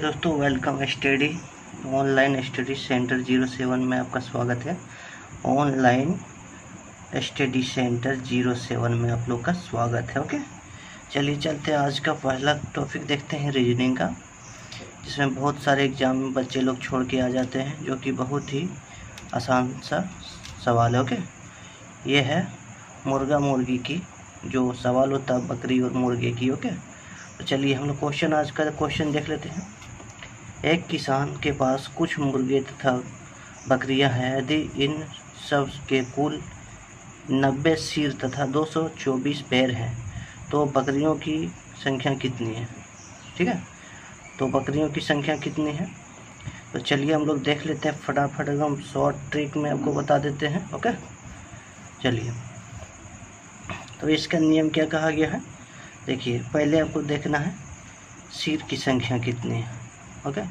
दोस्तों, welcome study online study centre 07 में आपका स्वागत है। ऑनलाइन स्टडी सेंटर 07 में आप लोग का स्वागत है। ओके, चलिए चलते हैं। आज का पहला टॉपिक देखते हैं रीजनिंग का, जिसमें बहुत सारे एग्जाम में बच्चे लोग छोड़ के आ जाते हैं, जो कि बहुत ही आसान सा सवाल है। ओके, ये है मुर्गा मुर्गी की जो सवाल होता है बकरी और मुर्गे की। ओके, तो चलिए हम लोग क्वेश्चन आज का क्वेश्चन देख लेते हैं। एक किसान के पास कुछ मुर्गे तथा बकरियां हैं। यदि इन सब के कुल 90 सिर तथा 224 पैर हैं, तो बकरियों की संख्या कितनी है? ठीक है, तो बकरियों की संख्या कितनी है? तो चलिए हम लोग देख लेते हैं फटाफट, एकदम शॉर्ट ट्रिक में आपको बता देते हैं। ओके, चलिए। तो इसका नियम क्या कहा गया है? देखिए, पहले आपको देखना है सिर की संख्या कितनी है। ओके,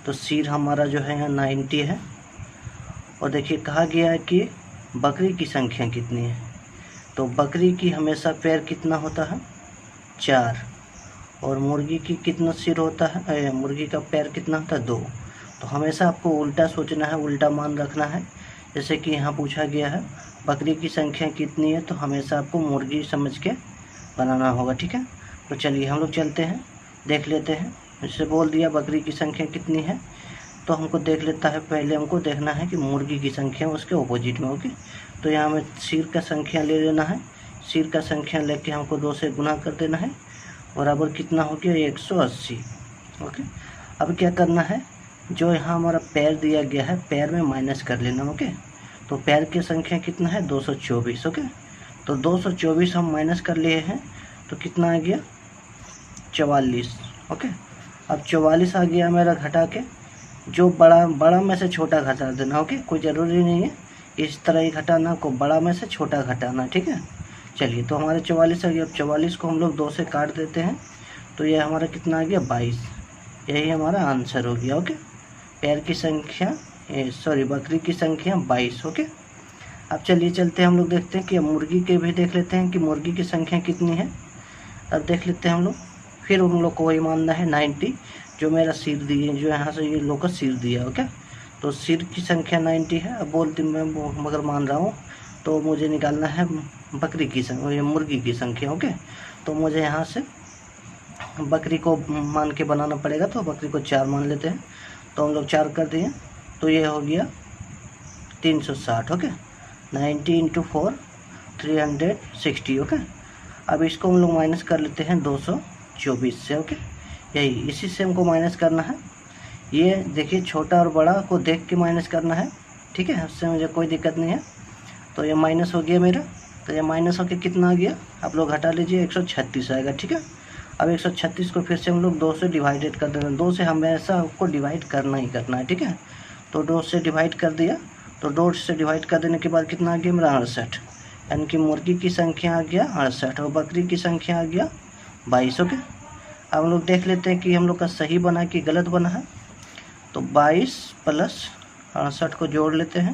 तो सिर हमारा जो है यहाँ 90 है। और देखिए कहा गया है कि बकरी की संख्या कितनी है। तो बकरी की हमेशा पैर कितना होता है? 4। और मुर्गी की कितना सिर होता है? मुर्गी का पैर कितना होता है? 2। तो हमेशा आपको उल्टा सोचना है, उल्टा मान रखना है। जैसे कि यहाँ पूछा गया है बकरी की संख्या कितनी है, तो हमेशा आपको मुर्गी समझ के बनाना होगा। ठीक है, तो चलिए हम लोग चलते हैं, देख लेते हैं। जैसे बोल दिया बकरी की संख्या कितनी है, तो हमको देख लेता है। पहले हमको देखना है कि मुर्गी की संख्या उसके ऑपोजिट में। ओके, तो यहाँ हमें सिर का संख्या ले लेना है। सिर का संख्या लेके हमको 2 से गुना कर देना है, बराबर कितना हो गया? 180। ओके, अब क्या करना है, जो यहाँ हमारा पैर दिया गया है पैर में माइनस कर लेना। ओके, तो पैर की संख्या कितना है? 224। ओके, तो 224 हम माइनस कर लिए हैं, तो कितना आ गया? 44। ओके, अब 44 आ गया मेरा घटा के। जो बड़ा में से छोटा घटा देना। ओके, कोई ज़रूरी नहीं है इस तरह ही घटाना को, बड़ा में से छोटा घटाना। ठीक है, चलिए। तो हमारे 44 आ गया। अब 44 को हम लोग 2 से काट देते हैं, तो ये हमारा कितना आ गया? 22। यही हमारा आंसर हो गया। ओके, पैर की संख्या बकरी की संख्या 22। ओके, अब चलिए चलते हैं, हम लोग देखते हैं कि मुर्गी के भी देख लेते हैं कि मुर्गी की संख्या कितनी है। अब देख लेते हैं हम लोग, फिर उन लोग को वही मानना है 90, जो मेरा सिर दिए, जो यहाँ से ये लोग का सिर दिया। ओके, तो सिर की संख्या 90 है। अब बोलती मैं मगर मान रहा हूँ, तो मुझे निकालना है बकरी की संख्या, मुर्गी की संख्या। ओके, तो मुझे यहाँ से बकरी को मान के बनाना पड़ेगा, तो बकरी को 4 मान लेते हैं। तो हम लोग 4 कर दिए, तो ये हो गया 360। ओके, 90 × 4 360। ओके, अब इसको हम लोग माइनस कर लेते हैं 224 से। ओके, यही इसी से हमको माइनस करना है। ये देखिए छोटा और बड़ा को देख के माइनस करना है। ठीक है, उससे मुझे कोई दिक्कत नहीं है। तो ये माइनस हो गया मेरा, तो ये माइनस होकर कितना आ गया? आप लोग हटा लीजिए, 136 आएगा। ठीक है, अब 136 को फिर से हम लोग 2 से डिवाइडेड कर देना। 2 से हमेशा आपको डिवाइड करना ही करना है। ठीक है, तो 2 से डिवाइड कर दिया, तो 2 से डिवाइड कर देने के बाद कितना आ गया मेरा? 68। यानी कि मुर्गी की संख्या आ गया 68 और बकरी की संख्या आ गया 22। ओके, अब हम लोग देख लेते हैं कि हम लोग का सही बना कि गलत बना है। तो 22 + 68 को जोड़ लेते हैं,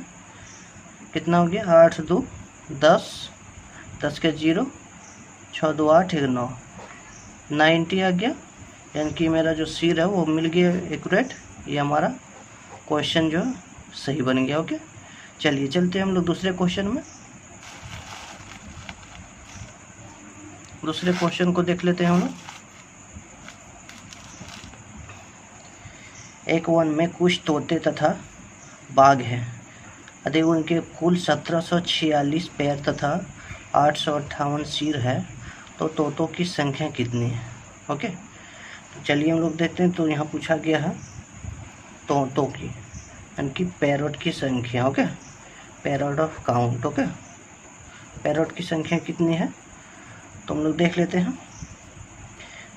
कितना हो गया? 8 × 2 = 10, 10 के 0, 6 × 2 = 8, 1 9, 90 आ गया। यानी कि मेरा जो सिर है वो मिल गया एक्यूरेट। ये हमारा क्वेश्चन जो सही बन गया। ओके, चलिए चलते हैं हम लोग दूसरे क्वेश्चन में। दूसरे क्वेश्चन को देख लेते हैं हम लोग। एक वन में कुछ तोते तथा बाघ हैं। यदि उनके कुल 1746 पैर तथा 858 सिर है, तो तोतों की संख्या कितनी है? ओके, तो चलिए हम लोग देखते हैं। तो यहाँ पूछा गया है तोतों की, यानी कि पैरट की संख्या। Okay, parrot of count. Okay, parrot की संख्या कितनी है, तो हम लोग देख लेते हैं।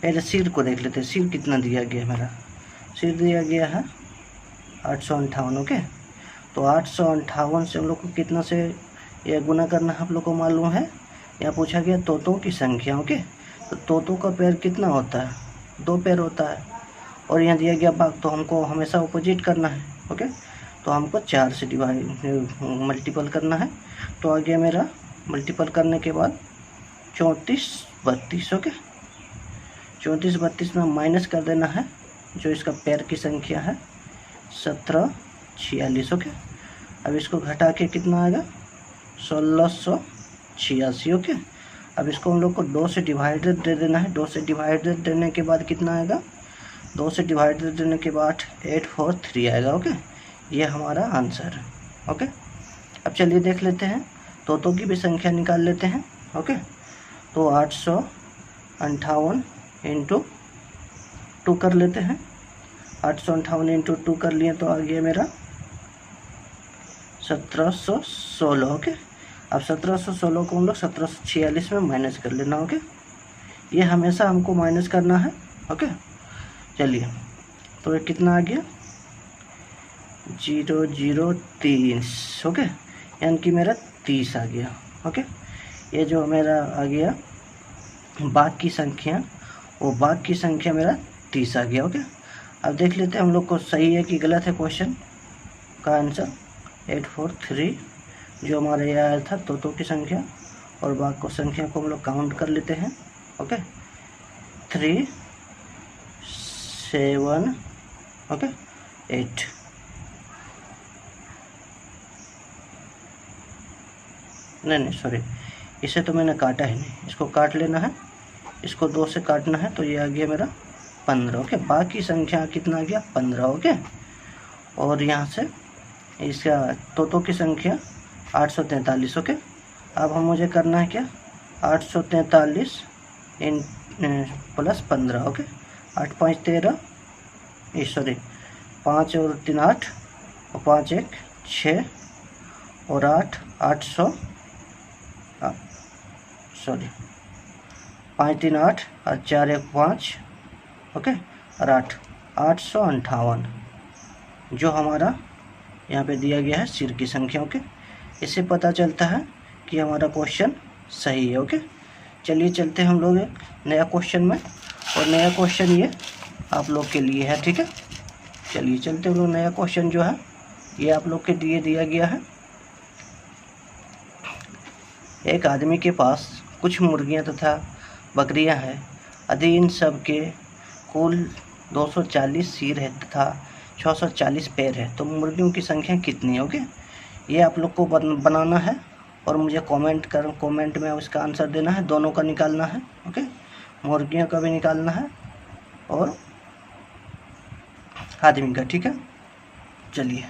पहले सिर को देख लेते हैं, सिर कितना दिया गया मेरा? सिर दिया गया है 858। ओके, तो 858 से हम लोग को कितना से यह गुना करना है आप लोग को मालूम है। यहाँ पूछा गया तोतों की संख्या। ओके, तो तोतों का पैर कितना होता है? 2 पैर होता है। और यहाँ दिया गया बाघ, तो हमको हमेशा ऑपोजिट करना है। ओके, तो हमको 4 से मल्टीपल करना है। तो आ गया मेरा मल्टीपल करने के बाद 34 32। ओके, 34 32 में माइनस कर देना है जो इसका पैर की संख्या है 1746। ओके, अब इसको घटा के कितना आएगा 1686। ओके, अब इसको हम लोग को 2 से डिवाइडेड दे देना है। 2 से डिवाइडेड देने के बाद कितना आएगा, 2 से डिवाइडेड देने के बाद 843 आएगा। ओके, ये हमारा आंसर है। ओके, अब चलिए देख लेते हैं, तोतों की भी संख्या निकाल लेते हैं। ओके, तो 858 इंटू 2 कर लेते हैं। 858 इंटू 2 कर लिए तो आ गया मेरा 1716। ओके, अब 1716 को हम लोग 1746 में माइनस कर लेना। ओके, ये हमेशा हमको माइनस करना है। ओके, चलिए तो ये कितना आ गया 003। ओके, यानी कि मेरा 30 आ गया। ओके, ये जो मेरा आ गया भाग की संख्या, वो भाग की संख्या मेरा 30 आ गया। ओके, अब देख लेते हैं हम लोग को सही है कि गलत है। क्वेश्चन का आंसर 843 जो हमारा ये आया था तोतों की संख्या और भाग को संख्या को हम लोग काउंट कर लेते हैं। Okay, 3 7 okay 8। नहीं सॉरी, इसे तो मैंने काटा ही नहीं, इसको काट लेना है, इसको 2 से काटना है, तो ये आ गया मेरा 15। ओके, बाकी संख्या कितना आ गया 15। ओके, और यहाँ से इसका तोतों की संख्या 843। ओके, अब हम मुझे करना है क्या 843 इन प्लस 15। ओके, 8 5 13 सॉरी 5 और 3 8 और 5 1 6 और 8 800 सॉरी 5 3 8 और 4 1 5 ओके और 8 858 जो हमारा यहाँ पे दिया गया है सिर की संख्या। ओके, इससे पता चलता है कि हमारा क्वेश्चन सही है। ओके, चलिए चलते हैं हम लोग एक नया क्वेश्चन में, और नया क्वेश्चन ये आप लोग के लिए है। ठीक है, चलिए चलते हैं हम लोग। नया क्वेश्चन जो है ये आप लोग के लिए दिया गया है। एक आदमी के पास कुछ मुर्गियां तथा बकरियां हैं, यदि इन सब के कुल 240 सिर है तथा 640 पैर है, तो मुर्गियों की संख्या कितनी है। ओके, ये आप लोग को बनाना है और मुझे कमेंट में उसका आंसर देना है। दोनों का निकालना है। ओके, मुर्गियों का भी निकालना है और आदमी का। ठीक है, चलिए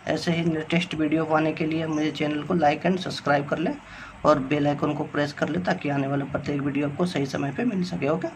ऐसे ही लेटेस्ट वीडियो पाने के लिए मेरे चैनल को लाइक एंड सब्सक्राइब कर लें और बेल आइकन को प्रेस कर लें, ताकि आने वाला प्रत्येक वीडियो आपको सही समय पे मिल सके। ओके।